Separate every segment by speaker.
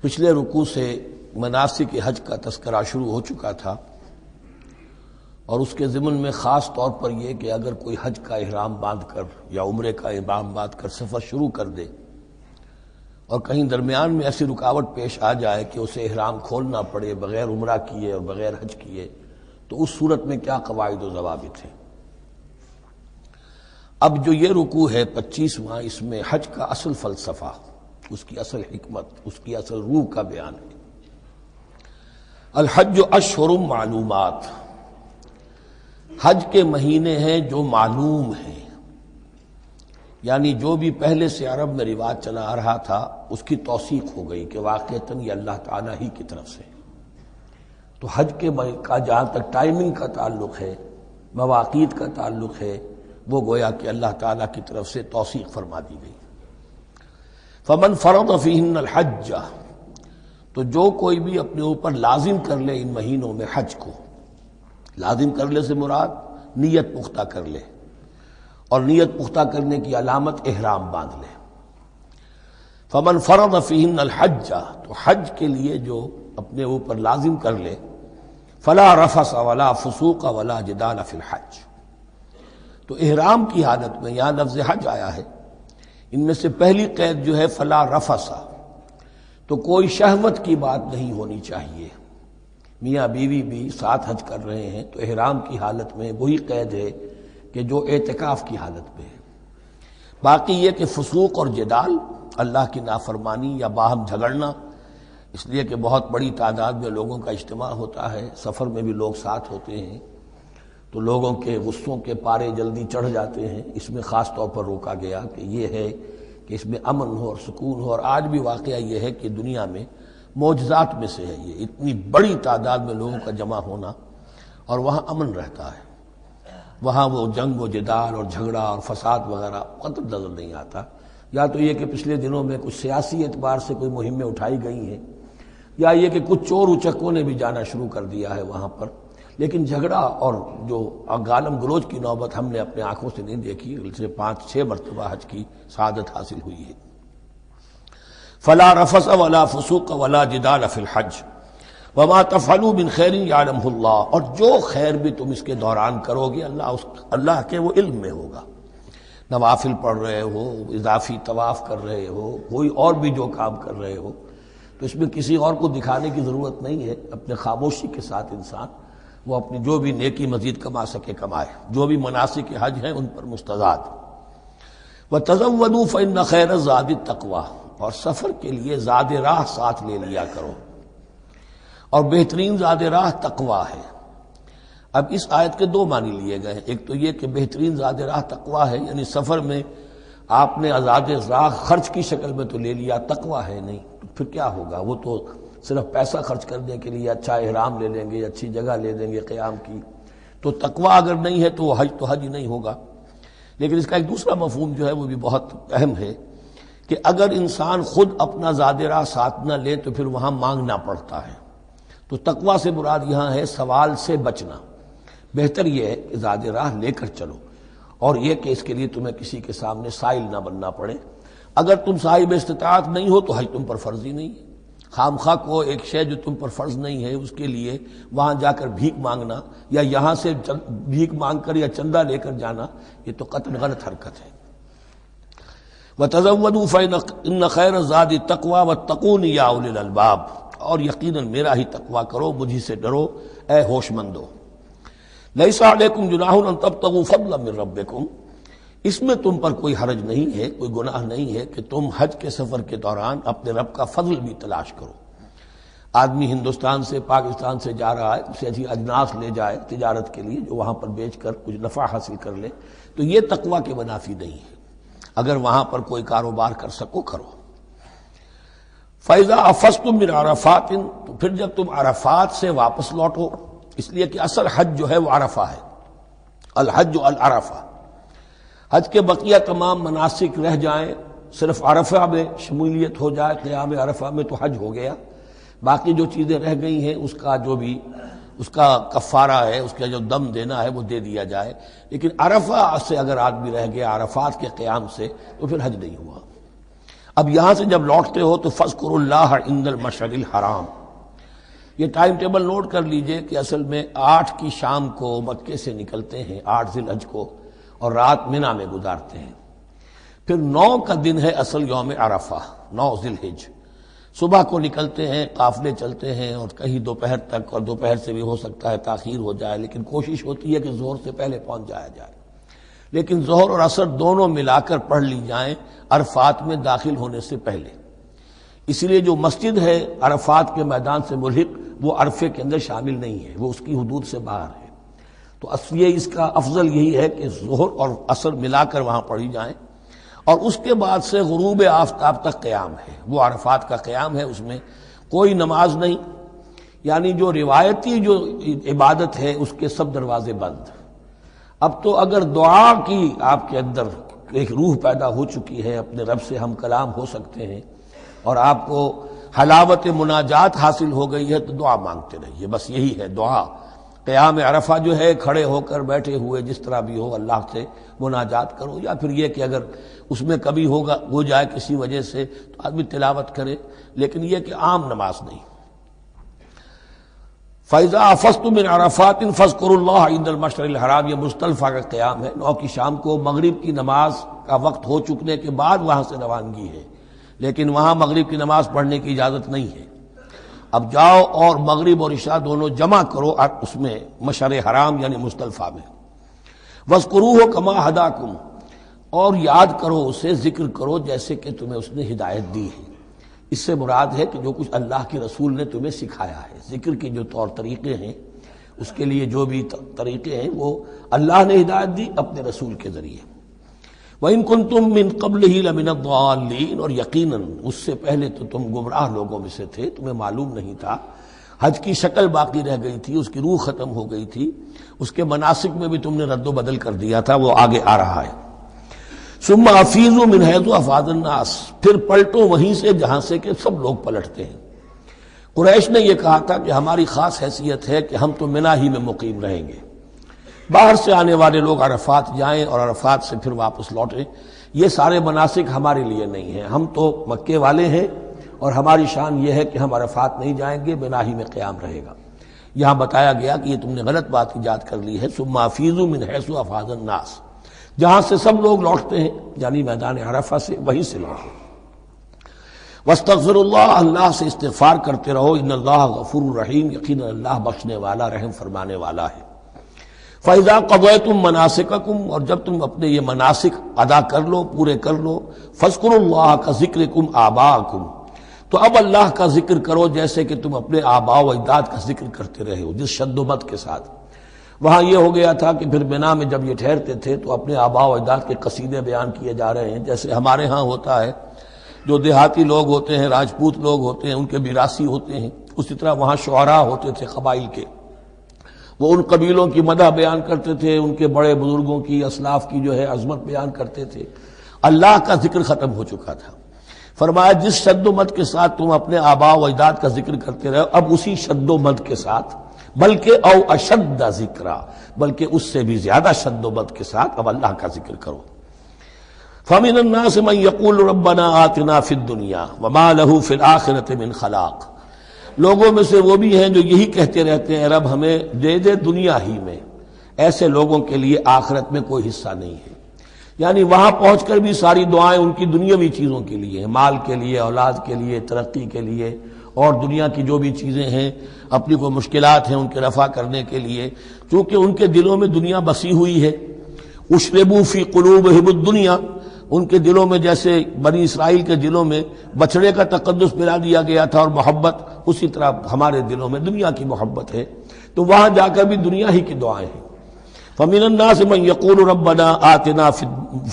Speaker 1: پچھلے رکوع سے مناسک حج کا تذکرہ شروع ہو چکا تھا، اور اس کے ضمن میں خاص طور پر یہ کہ اگر کوئی حج کا احرام باندھ کر یا عمرے کا احرام باندھ کر سفر شروع کر دے اور کہیں درمیان میں ایسی رکاوٹ پیش آ جائے کہ اسے احرام کھولنا پڑے بغیر عمرہ کیے اور بغیر حج کیے، تو اس صورت میں کیا قواعد و ضوابط ہیں۔ اب جو یہ رکوع ہے 25واں، اس میں حج کا اصل فلسفہ، اس کی اصل حکمت، اس کی اصل روح کا بیان ہے۔ الحج اشہر معلومات، حج کے مہینے ہیں جو معلوم ہیں، یعنی جو بھی پہلے سے عرب میں رواج چلا آ رہا تھا اس کی توثیق ہو گئی کہ واقعتاً یہ اللہ تعالیٰ ہی کی طرف سے۔ تو حج کے کا جہاں تک ٹائمنگ کا تعلق ہے، مواقیت کا تعلق ہے، وہ گویا کہ اللہ تعالیٰ کی طرف سے توثیق فرما دی گئی۔ فمن فرض فیہن الحج، تو جو کوئی بھی اپنے اوپر لازم کر لے ان مہینوں میں حج کو، لازم کر لے سے مراد نیت پختہ کر لے، اور نیت پختہ کرنے کی علامت احرام باندھ لے۔ فمن فرض فیہن الحج، تو حج کے لیے جو اپنے اوپر لازم کر لے، فلا رفث ولا فسوق ولا جدال فی الحج، تو احرام کی حالت میں یہاں لفظ حج آیا ہے، ان میں سے پہلی قید جو ہے فلا رفث، تو کوئی شہوت کی بات نہیں ہونی چاہیے۔ میاں بیوی بھی ساتھ حج کر رہے ہیں تو احرام کی حالت میں وہی قید ہے کہ جو اعتکاف کی حالت میں ہے۔ باقی یہ کہ فسوق اور جدال، اللہ کی نافرمانی یا باہم جھگڑنا، اس لیے کہ بہت بڑی تعداد میں لوگوں کا اجتماع ہوتا ہے، سفر میں بھی لوگ ساتھ ہوتے ہیں، تو لوگوں کے غصوں کے پارے جلدی چڑھ جاتے ہیں، اس میں خاص طور پر روکا گیا کہ یہ ہے کہ اس میں امن ہو اور سکون ہو۔ اور آج بھی واقعہ یہ ہے کہ دنیا میں معجزات میں سے ہے یہ، اتنی بڑی تعداد میں لوگوں کا جمع ہونا، اور وہاں امن رہتا ہے، وہاں وہ جنگ و جدال اور جھگڑا اور فساد وغیرہ قطع نظر نہیں آتا۔ یا تو یہ کہ پچھلے دنوں میں کچھ سیاسی اعتبار سے کوئی مہمیں اٹھائی گئی ہیں، یا یہ کہ کچھ چور اچکوں نے بھی جانا شروع کر دیا ہے وہاں پر، لیکن جھگڑا اور جو گالم گلوچ کی نوبت ہم نے اپنے آنکھوں سے نہیں دیکھی، اسے 5-6 مرتبہ حج کی سعادت حاصل ہوئی ہے۔ فلا رفث ولا فسوق ولا جدال فی الحج وما تفعلوا من خیر یعلمہ اللہ، اور جو خیر بھی تم اس کے دوران کرو گے اللہ کے وہ علم میں ہوگا۔ نوافل پڑھ رہے ہو، اضافی طواف کر رہے ہو، کوئی اور بھی جو کام کر رہے ہو، تو اس میں کسی اور کو دکھانے کی ضرورت نہیں ہے، اپنے خاموشی کے ساتھ انسان وہ اپنی جو بھی نیکی مزید کما سکے کمائے، جو بھی مناسک حج ہیں ان پر مستزاد۔ وَتَزَوَّدُوا فَإِنَّ خَيْرَ الزَّادِ التَّقْوَىٰ، اور سفر کے لیے زاد راہ ساتھ لے لیا کرو، اور بہترین زاد راہ تقویٰ ہے۔ اب اس آیت کے 2 معنی لیے گئے ہیں، ایک تو یہ کہ بہترین زاد راہ تقویٰ ہے، یعنی سفر میں آپ نے زاد راہ خرچ کی شکل میں تو لے لیا، تقویٰ ہے نہیں، تو پھر کیا ہوگا؟ وہ تو صرف پیسہ خرچ کرنے کے لیے اچھا احرام لے لیں گے، اچھی جگہ لے لیں گے قیام کی، تو تقویٰ اگر نہیں ہے تو حج ہی نہیں ہوگا۔ لیکن اس کا ایک دوسرا مفہوم جو ہے وہ بھی بہت اہم ہے کہ اگر انسان خود اپنا زاد راہ ساتھ نہ لے تو پھر وہاں مانگنا پڑتا ہے، تو تقویٰ سے مراد یہاں ہے سوال سے بچنا۔ بہتر یہ ہے کہ زاد راہ لے کر چلو، اور یہ کہ اس کے لیے تمہیں کسی کے سامنے سائل نہ بننا پڑے۔ اگر تم صاحب استطاعت نہیں ہو تو حج تم پر فرض ہی نہیں ہے۔ خام خواہ کو ایک شے جو تم پر فرض نہیں ہے اس کے لیے وہاں جا کر بھیک مانگنا، یا یہاں سے بھیک مانگ کر یا چندہ لے کر جانا، یہ تو قطعاً غلط حرکت ہے۔ وَتَزَوَّدُوا فَإِنَّ خَيْرَ الزَّادِ التَّقْوَىٰ وَاتَّقُونِ یَا أُولِي الْأَلْبَابِ، اور یقیناً میرا ہی تقویٰ کرو، مجھی سے ڈرو اے ہوش مندو۔ لَيْسَ عَلَيْكُمْ جُنَاحٌ أَن تَبْتَغُوا فَضْلًا مِّن رَّبِّكُمْ، اس میں تم پر کوئی حرج نہیں ہے، کوئی گناہ نہیں ہے کہ تم حج کے سفر کے دوران اپنے رب کا فضل بھی تلاش کرو۔ آدمی ہندوستان سے پاکستان سے جا رہا ہے، اسے اچھی اجناس لے جائے تجارت کے لیے، جو وہاں پر بیچ کر کچھ نفع حاصل کر لے، تو یہ تقویٰ کے منافی نہیں ہے۔ اگر وہاں پر کوئی کاروبار کر سکو کرو۔ فَإِذَا أَفَضْتُم مِّنْ عَرَفَاتٍ، تو پھر جب تم عرفات سے واپس لوٹو، اس لیے کہ اصل حج جو ہے وہ عرفہ ہے، الحج العرفہ۔ حج کے بقیہ تمام مناسک رہ جائیں، صرف عرفہ میں شمولیت ہو جائے، قیام عرفہ میں تو حج ہو گیا، باقی جو چیزیں رہ گئی ہیں اس کا جو بھی اس کا کفارہ ہے، اس کا جو دم دینا ہے وہ دے دیا جائے۔ لیکن عرفہ سے اگر آدمی رہ گیا عرفات کے قیام سے، تو پھر حج نہیں ہوا۔ اب یہاں سے جب لوٹتے ہو تو فاذکروا اللہ عند المشعر الحرام، یہ ٹائم ٹیبل نوٹ کر لیجئے کہ اصل میں 8 کی شام کو مکے سے نکلتے ہیں 8 ذی الحج کو، اور رات مینا میں گزارتے ہیں۔ پھر 9 کا دن ہے اصل یوم عرفہ، 9 ذی الحج، صبح کو نکلتے ہیں، قافلے چلتے ہیں اور کہیں دوپہر تک، اور دوپہر سے بھی ہو سکتا ہے تاخیر ہو جائے، لیکن کوشش ہوتی ہے کہ ظہر سے پہلے پہنچ جایا جائے، لیکن ظہر اور عصر دونوں ملا کر پڑھ لی جائیں عرفات میں داخل ہونے سے پہلے۔ اس لیے جو مسجد ہے عرفات کے میدان سے ملحق، وہ عرفے کے اندر شامل نہیں ہے، وہ اس کی حدود سے باہر ہے۔ تو یہ اس کا افضل یہی ہے کہ ظہر اور عصر ملا کر وہاں پڑھی جائیں، اور اس کے بعد سے غروب آفتاب تک قیام ہے، وہ عرفات کا قیام ہے، اس میں کوئی نماز نہیں، یعنی جو روایتی جو عبادت ہے اس کے سب دروازے بند۔ اب تو اگر دعا کی آپ کے اندر ایک روح پیدا ہو چکی ہے، اپنے رب سے ہم کلام ہو سکتے ہیں، اور آپ کو حلاوت مناجات حاصل ہو گئی ہے، تو دعا مانگتے رہیے، بس یہی ہے دعا۔ قیام عرفہ جو ہے کھڑے ہو کر، بیٹھے ہوئے، جس طرح بھی ہو اللہ سے مناجات کرو، یا پھر یہ کہ اگر اس میں کبھی ہو جائے کسی وجہ سے تو آدمی تلاوت کرے، لیکن یہ کہ عام نماز نہیں۔ فَإِذَا أَفَضْتُم مِّنْ عَرَفَاتٍ فاذكروا اللَّهَ عِندَ الْمَشْعَرِ الْحَرَامِ، یہ مزدلفہ کا قیام ہے، 9 کی شام کو مغرب کی نماز کا وقت ہو چکنے کے بعد وہاں سے روانگی ہے، لیکن وہاں مغرب کی نماز پڑھنے کی اجازت نہیں ہے۔ اب جاؤ اور مغرب اور عشاء دونوں جمع کرو اس میں مشعر حرام یعنی مزدلفہ میں۔ وَاذْكُرُوهُ كَمَا هَدَاكُمْ، اور یاد کرو اسے، ذکر کرو جیسے کہ تمہیں اس نے ہدایت دی ہے۔ اس سے مراد ہے کہ جو کچھ اللہ کے رسول نے تمہیں سکھایا ہے، ذکر کے جو طور طریقے ہیں، اس کے لیے جو بھی طریقے ہیں وہ اللہ نے ہدایت دی اپنے رسول کے ذریعے۔ وَإِن كُنتُم مِّن قَبْلِهِ لَمِنَ الضَّالِّينَ، اور یقیناً اس سے پہلے تو تم گمراہ لوگوں میں سے تھے، تمہیں معلوم نہیں تھا، حج کی شکل باقی رہ گئی تھی، اس کی روح ختم ہو گئی تھی، اس کے مناسک میں بھی تم نے رد و بدل کر دیا تھا، وہ آگے آ رہا ہے۔ ثم افیضوا من حیث افاض الناس، پھر پلٹو وہیں سے جہاں سے کہ سب لوگ پلٹتے ہیں۔ قریش نے یہ کہا تھا کہ ہماری خاص حیثیت ہے کہ ہم تو منا ہی میں مقیم رہیں گے، باہر سے آنے والے لوگ عرفات جائیں اور عرفات سے پھر واپس لوٹیں، یہ سارے مناسک ہمارے لیے نہیں ہیں، ہم تو مکے والے ہیں اور ہماری شان یہ ہے کہ ہم عرفات نہیں جائیں گے، منا ہی میں قیام رہے گا۔ یہاں بتایا گیا کہ یہ تم نے غلط بات ایجاد کر لی ہے، ثم افیضوا من حیث افاض الناس، جہاں سے سب لوگ لوٹتے ہیں یعنی میدان عرفہ سے، وہیں سے لوٹیں۔ واستغفر اللہ، اللہ سے استغفار کرتے رہو، ان اللہ غفور الرحیم، یقینا اللہ بخشنے والا، رحم فرمانے والا ہے۔ فَإِذَا قَضَيْتُم مَّنَاسِكَكُمْ، اور جب تم اپنے یہ مناسک ادا کر لو، پورے کر لو، فاذكروا اللہ كذكركم آباءكم، تو اب اللہ کا ذکر کرو جیسے کہ تم اپنے آباء و اجداد کا ذکر کرتے رہے ہو، جس شد و مد کے ساتھ۔ وہاں یہ ہو گیا تھا کہ پھر بنا میں جب یہ ٹھہرتے تھے تو اپنے آباء و اجداد کے قصیدے بیان کیے جا رہے ہیں، جیسے ہمارے ہاں ہوتا ہے، جو دیہاتی لوگ ہوتے ہیں، راجپوت لوگ ہوتے ہیں، ان کے میراثی ہوتے ہیں، اسی طرح وہاں شعراء ہوتے تھے قبائل کے، وہ ان قبیلوں کی مدح بیان کرتے تھے، ان کے بڑے بزرگوں کی، اسلاف کی جو ہے عظمت بیان کرتے تھے۔ اللہ کا ذکر ختم ہو چکا تھا، فرمایا جس شد و مد کے ساتھ تم اپنے آباء و اجداد کا ذکر کرتے رہے، اب اسی شد و مد کے ساتھ، بلکہ او اشد ذکرہ، بلکہ اس سے بھی زیادہ شد و مد کے ساتھ اب اللہ کا ذکر کرو۔ فَمِنَ النَّاسِ مَن يَقُولُ رَبَّنَا آتِنَا فِي الدُّنْيَا وَمَا لَهُ فِي الْآخِرَةِ مِنْ خَلَاقٍ، لوگوں میں سے وہ بھی ہیں جو یہی کہتے رہتے ہیں رب ہمیں دے دے دنیا ہی میں، ایسے لوگوں کے لیے آخرت میں کوئی حصہ نہیں ہے۔ یعنی وہاں پہنچ کر بھی ساری دعائیں ان کی دنیاوی چیزوں کے لیے ہیں، مال کے لیے، اولاد کے لیے، ترقی کے لیے، اور دنیا کی جو بھی چیزیں ہیں، اپنی کوئی مشکلات ہیں ان کے رفع کرنے کے لیے، چونکہ ان کے دلوں میں دنیا بسی ہوئی ہے۔ اشربوا فی قلوبہم الدنیا، ان کے دلوں میں جیسے بنی اسرائیل کے دلوں میں بچڑے کا تقدس ملا دیا گیا تھا اور محبت، اسی طرح ہمارے دلوں میں دنیا کی محبت ہے، تو وہاں جا کر بھی دنیا ہی کی دعائیں ہیں۔ فَمِنَ النَّاسِ مَن يَقُولُ رَبَّنَا آتِنَا فِي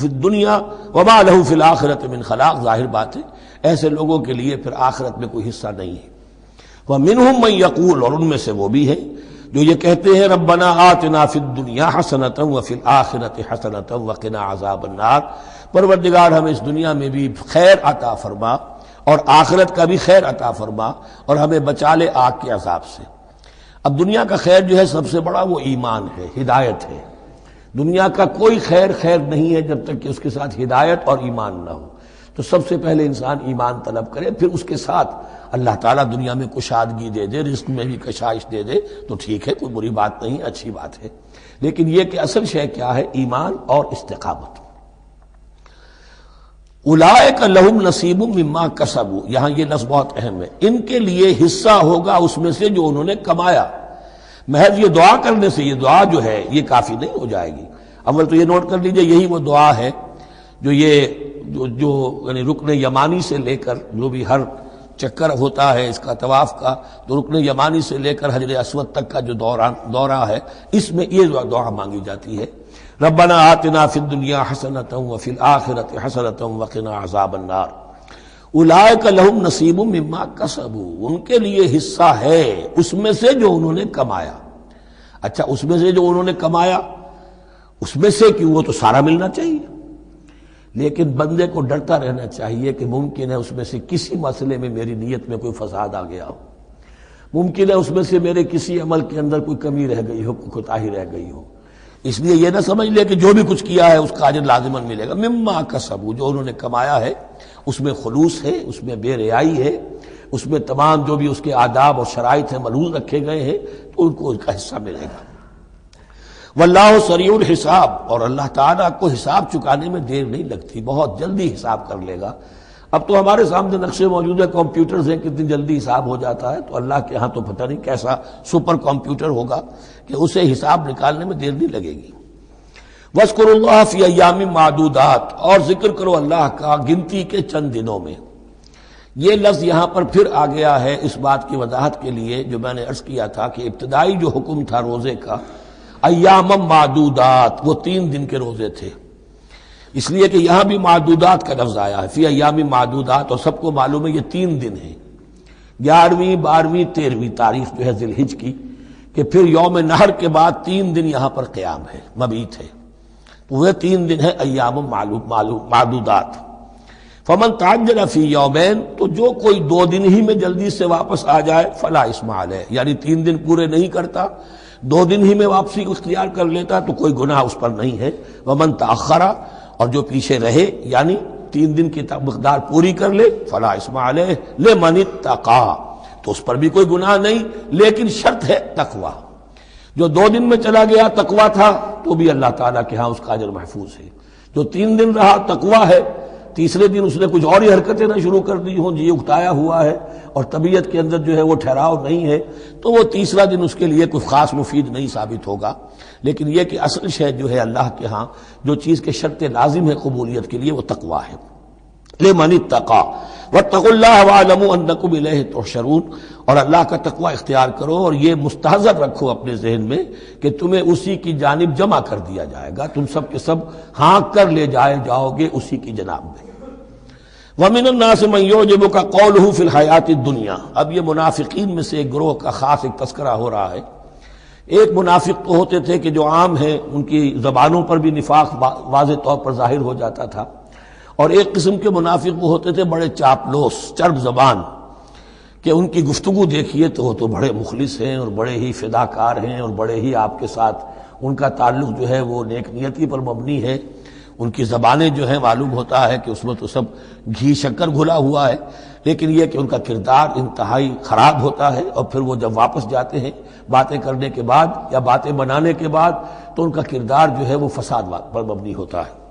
Speaker 1: الدُّنْيَا وَمَا لَهُ فِي الْآخِرَةِ مِنْ خَلَاقٍ، ظاہر بات ہے ایسے لوگوں کے لیے پھر آخرت میں کوئی حصہ نہیں ہے۔ وَمِنْهُم مَن يَقُولُ، اور ان میں سے وہ بھی ہیں جو یہ کہتے ہیں ربنا آتنا فی الدنیا حسنۃ وفی الآخرۃ حسنۃ وقنا عذاب النار، پروردگار ہمیں اس دنیا میں بھی خیر عطا فرما اور آخرت کا بھی خیر عطا فرما اور ہمیں بچا لے آگ کے عذاب سے۔ اب دنیا کا خیر جو ہے سب سے بڑا وہ ایمان ہے، ہدایت ہے۔ دنیا کا کوئی خیر نہیں ہے جب تک کہ اس کے ساتھ ہدایت اور ایمان نہ ہو۔ تو سب سے پہلے انسان ایمان طلب کرے، پھر اس کے ساتھ اللہ تعالیٰ دنیا میں کشادگی دے دے، رزق میں بھی کشائش دے دے تو ٹھیک ہے، کوئی بری بات نہیں، اچھی بات ہے۔ لیکن یہ کہ اصل شے کیا ہے؟ ایمان اور استقامت۔ اولئک لہم نصیب مما کسبوا، یہاں یہ لفظ بہت اہم ہے، ان کے لیے حصہ ہوگا اس میں سے جو انہوں نے کمایا۔ محض یہ دعا کرنے سے یہ دعا جو ہے یہ کافی نہیں ہو جائے گی۔ اول تو یہ نوٹ کر لیجئے، یہی وہ دعا ہے جو یعنی رکن یمانی سے لے کر جو بھی ہر چکر ہوتا ہے اس کا طواف کا، تو رکن یمانی سے لے کر حجر اسود تک کا جو دورہ ہے، اس میں یہ دعا مانگی جاتی ہے، ربنا آتنا فی الدنیا حسنۃ وفی الآخرۃ حسنۃ وقنا عذاب النار۔ اولئک لہم نصیب مما کسبوا، ان کے لیے حصہ ہے اس میں سے جو انہوں نے کمایا۔ اچھا، اس میں سے جو انہوں نے کمایا، اس میں سے کیوں؟ وہ تو سارا ملنا چاہیے، لیکن بندے کو ڈرتا رہنا چاہیے کہ ممکن ہے اس میں سے کسی مسئلے میں میری نیت میں کوئی فساد آ گیا ہو، ممکن ہے اس میں سے میرے کسی عمل کے اندر کوئی کمی رہ گئی ہو، کوئی کوتاہی رہ گئی ہو۔ اس لیے یہ نہ سمجھ لے کہ جو بھی کچھ کیا ہے اس کا اجر لازماً ملے گا۔ مما کسبوا، جو انہوں نے کمایا ہے اس میں خلوص ہے، اس میں بے ریائی ہے، اس میں تمام جو بھی اس کے آداب اور شرائط ہیں ملحوظ رکھے گئے ہیں، تو ان کو اس کا حصہ ملے گا۔ واللہ سریع الحساب، اور اللہ تعالیٰ کو حساب چکانے میں دیر نہیں لگتی، بہت جلدی حساب کر لے گا۔ اب تو ہمارے سامنے نقشے موجود ہیں، کمپیوٹرز ہیں، کتنی جلدی حساب ہو جاتا ہے، تو اللہ کے ہاں تو پتہ نہیں کیسا سپر کمپیوٹر ہوگا کہ اسے حساب نکالنے میں دیر نہیں لگے گی۔ وَاذْكُرُوا اللَّهَ فِي أَيَّامٍ مَّعْدُودَاتٍ، اور ذکر کرو اللہ کا گنتی کے چند دنوں میں۔ یہ لفظ یہاں پر پھر آ گیا ہے اس بات کی وضاحت کے لیے جو میں نے عرض کیا تھا کہ ابتدائی جو حکم تھا روزے کا، ایام معدودات، وہ 3 دن کے روزے تھے، اس لیے کہ یہاں بھی معدودات کا لفظ آیا ہے، فی ایام معدودات، اور سب کو معلوم ہے یہ 3 دن ہیں، 11ویں 12ویں 13ویں تاریخ جو ہے ذی الحج کی، کہ پھر یوم نحر کے بعد 3 دن یہاں پر قیام ہے، مبیت ہے، تو وہ 3 دن ہے ایام معدودات۔ فمن تعجل فی یومین، تو جو کوئی 2 دن ہی میں جلدی سے واپس آ جائے، فلا اثم علیہ، یعنی 3 دن پورے نہیں کرتا، 2 دن ہی میں واپسی کو اختیار کر لیتا تو کوئی گناہ اس پر نہیں ہے۔ ومن تأخر، اور جو پیچھے رہے یعنی 3 دن کی مقدار پوری کر لے، فلا اثم علیہ لمن اتقى، تو اس پر بھی کوئی گناہ نہیں، لیکن شرط ہے تقوی۔ جو 2 دن میں چلا گیا تقوی تھا تو بھی اللہ تعالیٰ کے ہاں اس کا اجر محفوظ ہے، جو 3 دن رہا تقوی ہے، تیسرے دن اس نے کچھ اور ہی حرکتیں نہ شروع کر دی ہوں، جی اکتایا ہوا ہے اور طبیعت کے اندر جو ہے وہ ٹھہراؤ نہیں ہے، تو وہ تیسرا دن اس کے لیے کوئی خاص مفید نہیں ثابت ہوگا۔ لیکن یہ کہ اصل شے جو ہے اللہ کے ہاں جو چیز کے شرط لازم ہے قبولیت کے لیے وہ تقوی ہے۔ لمن اتقى واتقوا الله واعلموا انکم الیہ تحشرون، اور اللہ کا تقوی اختیار کرو اور یہ مستحضر رکھو اپنے ذہن میں کہ تمہیں اسی کی جانب جمع کر دیا جائے گا، تم سب کے سب ہانک کر لے جاؤ گے اسی کی جناب میں۔ وَمِنَ النَّاسِ مَن يُعْجِبُكَ قَوْلُهُ فِي الْحَيَاةِ الدُّنْيَا، اب یہ منافقین میں سے ایک گروہ کا خاص ایک تذکرہ ہو رہا ہے۔ ایک منافق تو ہوتے تھے کہ جو عام ہیں، ان کی زبانوں پر بھی نفاق واضح طور پر ظاہر ہو جاتا تھا، اور ایک قسم کے منافق وہ ہوتے تھے بڑے چاپلوس، چرب زبان، کہ ان کی گفتگو دیکھیے تو وہ تو بڑے مخلص ہیں اور بڑے ہی فداکار ہیں اور بڑے ہی آپ کے ساتھ ان کا تعلق جو ہے وہ نیک نیتی پر مبنی ہے، ان کی زبانیں جو ہیں معلوم ہوتا ہے کہ اس میں تو سب گھی شکر گھلا ہوا ہے، لیکن یہ کہ ان کا کردار انتہائی خراب ہوتا ہے، اور پھر وہ جب واپس جاتے ہیں باتیں کرنے کے بعد یا باتیں بنانے کے بعد تو ان کا کردار جو ہے وہ فساد پر مبنی ہوتا ہے۔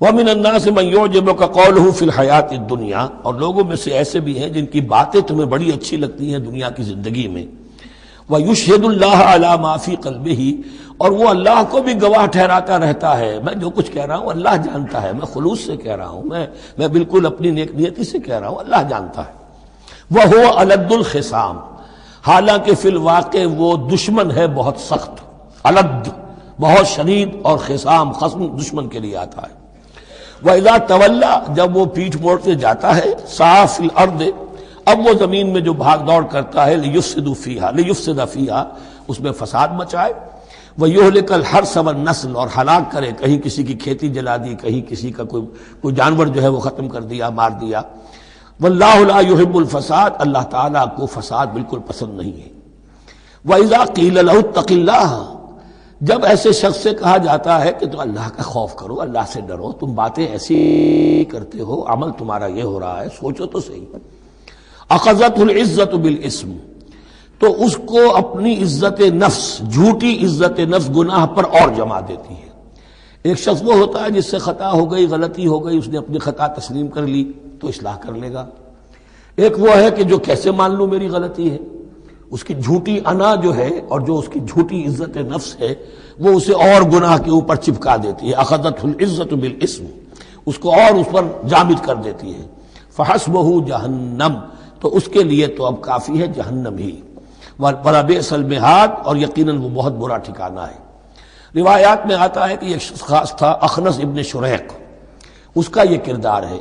Speaker 1: وَمِنَ النَّاسِ مَن يُعْجِبُكَ قَوْلُهُ فِي الْحَيَاةِ الدُّنْيَا، اور لوگوں میں سے ایسے بھی ہیں جن کی باتیں تمہیں بڑی اچھی لگتی ہیں دنیا کی زندگی میں۔ وَيُشْهِدُ اللَّهَ عَلَى مَا فِي قَلْبِهِ، اور وہ اللہ کو بھی گواہ ٹھہراتا رہتا ہے، میں جو کچھ کہہ رہا ہوں اللہ جانتا ہے، میں خلوص سے کہہ رہا ہوں، میں بالکل اپنی نیک نیتی سے کہہ رہا ہوں، اللہ جانتا ہے۔ وَهُوَ أَلَدُّ الْخِصَامِ، حالانکہ فی الواقع وہ دشمن ہے بہت سخت، الد بہت شدید، اور خصام خصم دشمن کے لیے آتا ہے۔ وَإِذَا تَوَلَّى، جب وہ پیٹھ موڑتے جاتا ہے، سعى فِي الْأَرْضِ، اب وہ زمین میں جو بھاگ دوڑ کرتا ہے، لِيُفْسِدَ فِيهَا، اس میں فساد مچائے، وَيُهْلِكَ الْحَرْثَ وَالنَّسْلَ، اور ہلاک کرے، کہیں کسی کی کھیتی جلا دی، کہیں کسی کا کوئی جانور جو ہے وہ ختم کر دیا، مار دیا۔ وَاللَّهُ لَا يُحِبُّ الْفَسَادَ، اللہ تعالیٰ کو فساد بالکل پسند نہیں ہے۔ وَإِذَا قِيلَ لَهُ اتَّقِ اللَّهَ، جب ایسے شخص سے کہا جاتا ہے کہ تو اللہ کا خوف کرو، اللہ سے ڈرو، تم باتیں ایسی کرتے ہو، عمل تمہارا یہ ہو رہا ہے، سوچو تو صحیح. اخذت العزت بالاسم، تو اس کو اپنی عزت نفس، جھوٹی عزت نفس گناہ پر اور جما دیتی ہے. ایک شخص وہ ہوتا ہے جس سے خطا ہو گئی، غلطی ہو گئی، اس نے اپنی خطا تسلیم کر لی تو اصلاح کر لے گا. ایک وہ ہے کہ جو کیسے مان لوں میری غلطی ہے، اس کی جھوٹی انا جو ہے اور جو اس کی جھوٹی عزت نفس ہے وہ اسے اور گناہ کے اوپر چپکا دیتی ہے. اخذت العزت بالاسم، اس کو اور اس پر جامد کر دیتی ہے. فحسبہ جہنم، تو اس کے لیے تو اب کافی ہے جہنم ہی. وَلَبِئْسَ الْمِہَادُ، اور یقیناً وہ بہت برا ٹھکانہ ہے. روایات میں آتا ہے کہ ایک شخص خاص تھا اخنس ابن شریق، اس کا یہ کردار ہے.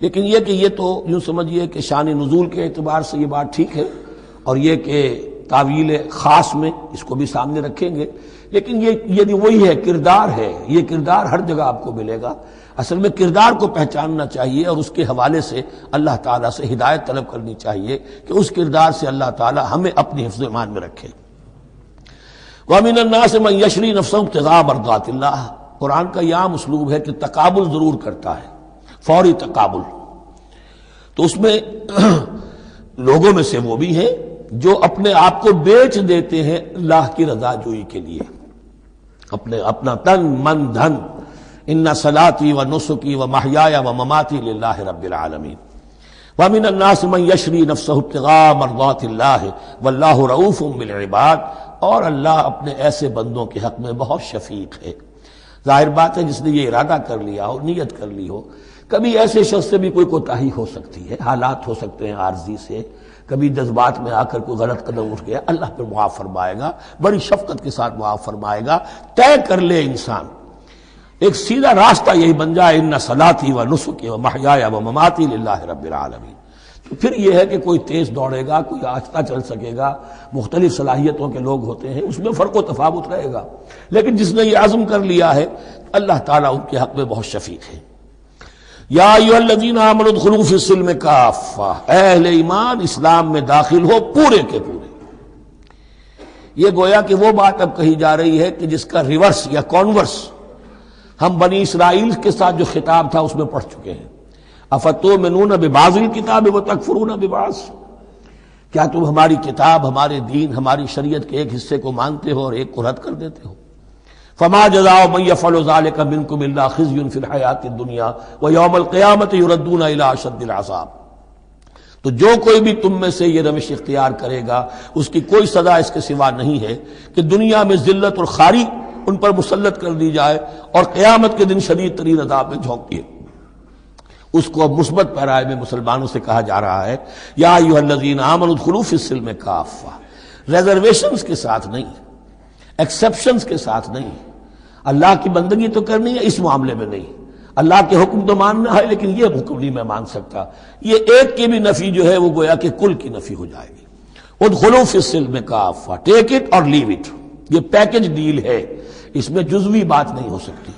Speaker 1: لیکن یہ کہ یہ تو یوں سمجھیے کہ شان نزول کے اعتبار سے یہ بات ٹھیک ہے، اور یہ کہ تعویل خاص میں اس کو بھی سامنے رکھیں گے، لیکن یہ وہی ہے، کردار ہے. یہ کردار ہر جگہ آپ کو ملے گا. اصل میں کردار کو پہچاننا چاہیے اور اس کے حوالے سے اللہ تعالیٰ سے ہدایت طلب کرنی چاہیے کہ اس کردار سے اللہ تعالیٰ ہمیں اپنی حفظ ایمان میں رکھے. وَمِنَ النَّاسِ مَن يَشْرِي نَفْسَهُ ابْتِغَاءَ مَرْضَاتِ اللَّهِ، قرآن کا یہ عام اسلوب ہے کہ تقابل ضرور کرتا ہے، فوری تقابل. تو اس میں لوگوں میں سے وہ بھی ہیں جو اپنے آپ کو بیچ دیتے ہیں اللہ کی رضا جوئی کے لیے، اپنا تن من دھن. ان صلاتی و نسکی و محیایا و مماتی للہ رب العالمین. ومن الناس من یشری نفسہ ابتغاء مرضات اللہ واللہ رؤوف بالعباد، اور اللہ اپنے ایسے بندوں کے حق میں بہت شفیق ہے. ظاہر بات ہے جس نے یہ ارادہ کر لیا ہو، نیت کر لی ہو. کبھی ایسے شخص سے بھی کوئی کوتاہی ہو سکتی ہے، حالات ہو سکتے ہیں عارضی سے، کبھی جذبات میں آ کر کوئی غلط قدم اٹھ گیا، اللہ پھر معاف فرمائے گا، بڑی شفقت کے ساتھ معاف فرمائے گا. طے کر لے انسان، ایک سیدھا راستہ یہی بن جائے ان صلاتی و نسکی و محیایا و مماتی للہ رب العالمین. تو پھر یہ ہے کہ کوئی تیز دوڑے گا، کوئی آہستہ چل سکے گا، مختلف صلاحیتوں کے لوگ ہوتے ہیں، اس میں فرق و تفاوت رہے گا. لیکن جس نے یہ عزم کر لیا ہے اللہ تعالیٰ ان کے حق میں بہت شفیق ہے. یا ایھا الذین آمنوا ادخلوا فی السلم کافہ، اے اہل ایمان اسلام میں داخل ہو پورے کے پورے. یہ گویا کہ وہ بات اب کہی جا رہی ہے کہ جس کا ریورس یا کانورس ہم بنی اسرائیل کے ساتھ جو خطاب تھا اس میں پڑھ چکے ہیں. افتؤمنون ببعض الکتاب وتکفرون ببعض، کیا تم ہماری کتاب، ہمارے دین، ہماری شریعت کے ایک حصے کو مانتے ہو اور ایک کو رد کر دیتے ہو؟ فما جزاء من يفعل ذلك منكم الا خزي في الحیاۃ الدنیا ويوم القیامۃ يردون الى اشد العذاب. تو جو کوئی بھی تم میں سے یہ روش اختیار کرے گا اس کی کوئی سزا اس کے سوا نہیں ہے کہ دنیا میں ذلت اور خواری ان پر مسلط کر دی جائے اور قیامت کے دن شدید ترین عذاب میں جھونک دیے. اس کو اب مثبت پیرائے میں مسلمانوں سے کہا جا رہا ہے یا ایھا الذین آمنوا ادخلوا فی السلم کافہ، ریزرویشنز کے ساتھ نہیں، ایکسیپشنز کے ساتھ نہیں. اللہ کی بندگی تو کرنی ہے، اس معاملے میں نہیں. اللہ کے حکم تو ماننا ہے لیکن یہ حکم نہیں میں مان سکتا. یہ ایک کی بھی نفی جو ہے وہ گویا کہ کل کی نفی ہو جائے گی. ادخلوا فی السلم کافہ، ٹیک اٹ اور لیو اٹ، یہ پیکج ڈیل ہے، اس میں جزوی بات نہیں ہو سکتی.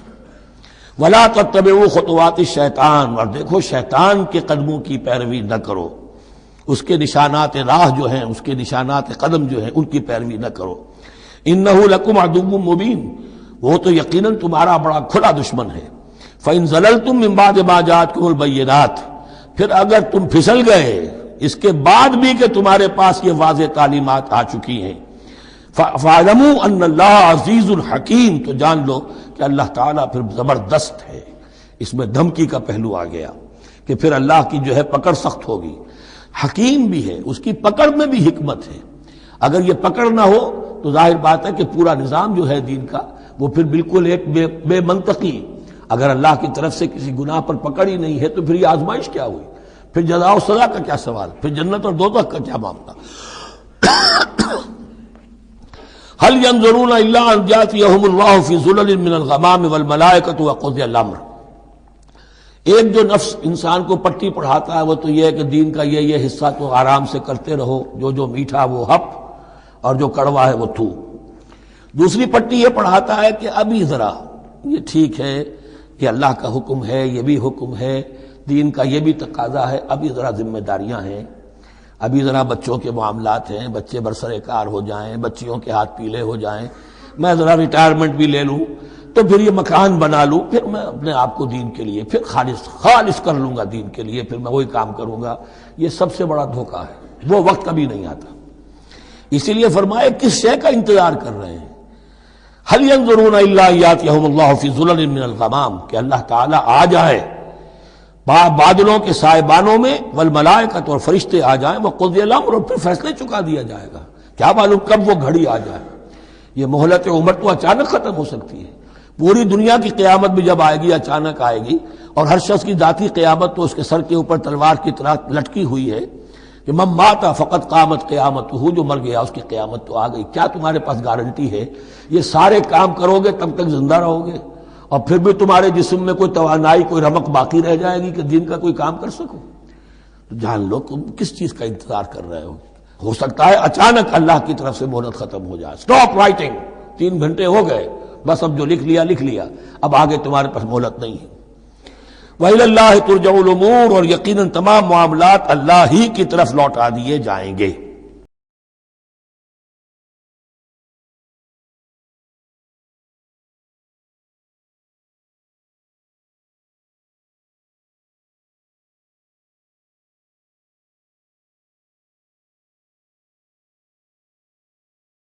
Speaker 1: ولا تتبعوا خطوات الشیطان، اور دیکھو شیطان کے قدموں کی پیروی نہ کرو، اس کے نشانات راہ جو ہیں، اس کے نشانات قدم جو ہیں ان کی پیروی نہ کرو. انہ لکم عدو مبین، وہ تو یقیناً تمہارا بڑا کھلا دشمن ہے. فإن زللتم من بعد ما جاءتكم البینات، پھر اگر تم پھسل گئے اس کے بعد بھی کہ تمہارے پاس یہ واضح تعلیمات آ چکی ہیں، فَاعْلَمُوا أَنَّ اللَّهَ عَزِيزٌ حَكِيمٌ، تو جان لو کہ اللہ تعالیٰ پھر زبردست ہے. اس میں دھمکی کا پہلو آ گیا کہ پھر اللہ کی جو ہے پکڑ سخت ہوگی. حکیم بھی ہے، اس کی پکڑ میں بھی حکمت ہے. اگر یہ پکڑ نہ ہو تو ظاہر بات ہے کہ پورا نظام جو ہے دین کا وہ پھر بالکل ایک بے منطقی. اگر اللہ کی طرف سے کسی گناہ پر پکڑ ہی نہیں ہے تو پھر یہ آزمائش کیا ہوئی؟ پھر جزا و سزا کا کیا سوال؟ پھر جنت اور دوزخ کا کیا معاملہ؟ هل ينظرون الا ان ياتيهم الله في ظلل من الغمام والملائكه وقضي الامر. ایک جو نفس انسان کو پٹی پڑھاتا ہے وہ تو یہ ہے کہ دین کا یہ حصہ تو آرام سے کرتے رہو، جو میٹھا وہ ہپ اور جو کڑوا ہے وہ تھو. دوسری پٹی یہ پڑھاتا ہے کہ ابھی ذرا یہ ٹھیک ہے کہ اللہ کا حکم ہے، یہ بھی حکم ہے، دین کا یہ بھی تقاضا ہے، ابھی ذرا ذمہ داریاں ہیں، ابھی ذرا بچوں کے معاملات ہیں، بچے برسر کار ہو جائیں، بچیوں کے ہاتھ پیلے ہو جائیں، میں ذرا ریٹائرمنٹ بھی لے لوں تو پھر یہ مکان بنا لوں، پھر میں اپنے آپ کو دین کے لیے پھر خالص کر لوں گا دین کے لیے، پھر میں وہی کام کروں گا۔ یہ سب سے بڑا دھوکہ ہے، وہ وقت کبھی نہیں آتا۔ اسی لیے فرمائے کس شے کا انتظار کر رہے ہیں؟ هل ينظرون الا ان ياتيهم الله في ظلل من الغمام، کہ اللہ تعالیٰ آ جائے بادلوں کے سائبانوں میں، والملائکۃ اور فرشتے آ جائیں، وقضی الامر اور پھر فیصلے چکا دیا جائے گا۔ کیا معلوم کب وہ گھڑی آ جائے۔ یہ مہلت عمر تو اچانک ختم ہو سکتی ہے، پوری دنیا کی قیامت بھی جب آئے گی اچانک آئے گی، اور ہر شخص کی ذاتی قیامت تو اس کے سر کے اوپر تلوار کی طرح لٹکی ہوئی ہے کہ من مات فقط قامت قیامتہ، جو مر گیا اس کی قیامت تو آ گئی۔ کیا تمہارے پاس گارنٹی ہے یہ سارے کام کرو گے تب تک زندہ رہو گے اور پھر بھی تمہارے جسم میں کوئی توانائی کوئی رمق باقی رہ جائے گی کہ دین کا کوئی کام کر سکو؟ تو جان لو تم کس چیز کا انتظار کر رہے ہو سکتا ہے اچانک اللہ کی طرف سے مہلت ختم ہو جائے، سٹاپ رائٹنگ، 3 گھنٹے ہو گئے، بس اب جو لکھ لیا، اب آگے تمہارے پاس مہلت نہیں ہے۔ وَإِلَى اللَّهِ تُرْجَعُ الْأُمُورُ، اور یقیناً تمام معاملات اللہ ہی کی طرف لوٹا دیے جائیں گے۔